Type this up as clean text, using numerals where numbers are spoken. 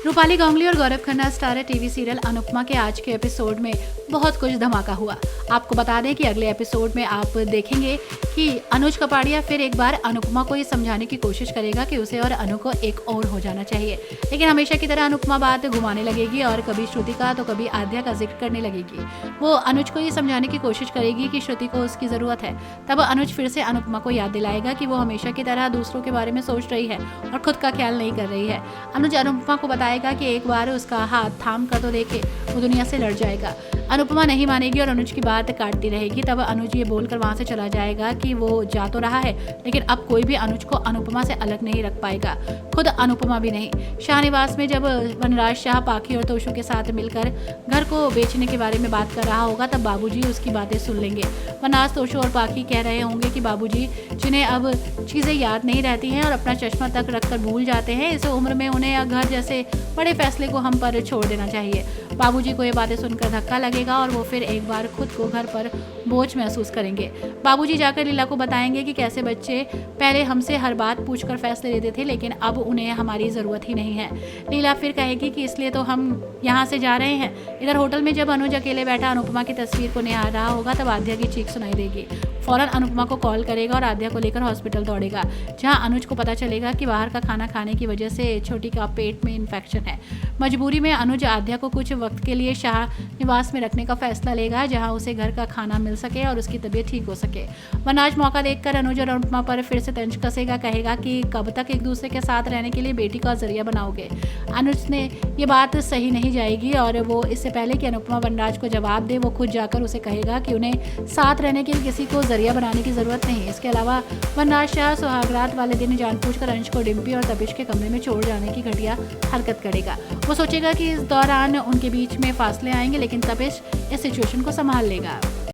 रूपाली गांगुली और Gaurav Khanna star TV serial Anupama के आज के एपिसोड में बहुत कुछ धमाका हुआ। आपको बता दें कि अगले एपिसोड में आप देखेंगे कि अनुज कपाड़िया फिर एक बार अनुपमा को ये समझाने की कोशिश करेगा कि उसे और अनु को एक और हो जाना चाहिए, लेकिन हमेशा की तरह अनुपमा बात घुमाने लगेगी और कभी श्रुति का तो कभी आद्या का जिक्र करने लगेगी। वो अनुज को ये समझाने की कोशिश करेगी कि श्रुति को उसकी जरूरत है। तब अनुज फिर से अनुपमा को याद दिलाएगा कि वो हमेशा की तरह दूसरों के बारे में सोच रही है और खुद का ख्याल नहीं कर रही है। अनुज अनुपमा को बताएगा कि एक बार उसका हाथ थाम कर तो देखे, वो दुनिया से लड़ जाएगा। अनुपमा नहीं मानेगी और अनुज की बात काटती रहेगी। तब अनुज ये बोलकर वहां से चला जाएगा कि वो जा तो रहा है, लेकिन अब कोई भी अनुज को अनुपमा से अलग नहीं रख पाएगा, खुद अनुपमा भी नहीं। शाहनिवास में जब वनराज शाह पाखी और तोशु के साथ मिलकर घर को बेचने के बारे में बात कर रहा होगा, तब बाबूजी उसकी बातें सुन लेंगे। वनराज, तोशु और पाखी कह रहे होंगे कि बाबूजी, जिन्हें अब चीजें याद नहीं रहती हैं और अपना चश्मा तक रखकर भूल जाते हैं, इस उम्र में उन्हें घर जैसे बड़े फैसले को हम पर छोड़ देना चाहिए। बाबूजी को ये बातें सुनकर धक्का लगेगा और वो फिर एक बार खुद को घर पर बोझ महसूस करेंगे। बाबूजी जाकर लीला को बताएंगे कि कैसे बच्चे पहले हमसे हर बात पूछकर फैसले लेते थे, लेकिन अब उन्हें हमारी ज़रूरत ही नहीं है। लीला फिर कहेगी कि इसलिए तो हम यहाँ से जा रहे हैं। इधर होटल में जब अनुज अकेले बैठा अनुपमा की तस्वीर को निहार रहा होगा, तब आद्या की चीख सुनाई देगी। फौरन अनुपमा को कॉल करेगा और आद्या को लेकर हॉस्पिटल दौड़ेगा, जहाँ अनुज को पता चलेगा कि बाहर का खाना खाने की वजह से छोटी का पेट में इन्फेक्शन है। मजबूरी में अनुज आद्या को कुछ वक्त के लिए शाहनिवास में रखने का फैसला लेगा, जहां उसे घर का खाना मिल सके और उसकी तबीयत ठीक हो सके। वनराज मौका देखकर अनुज और अनुपमा पर फिर से तंज कसेगा, कहेगा कि कब तक एक दूसरे के साथ रहने के लिए बेटी का जरिया बनाओगे। अनुज ने ये बात सही नहीं जाएगी और वो इससे पहले कि अनुपमा वनराज को जवाब दे, वो खुद जाकर उसे कहेगा कि उन्हें साथ रहने के लिए किसी को जरिया बनाने की जरूरत नहीं। इसके अलावा वनराज शाह सुहागरात वाले दिन जानबूझकर अंश को डिम्पी और तपिश के कमरे में छोड़ जाने की घटिया हरकत करेगा। वो सोचेगा कि इस दौरान उनके बीच में फासले आएंगे, लेकिन तपिश इस सिचुएशन को संभाल लेगा।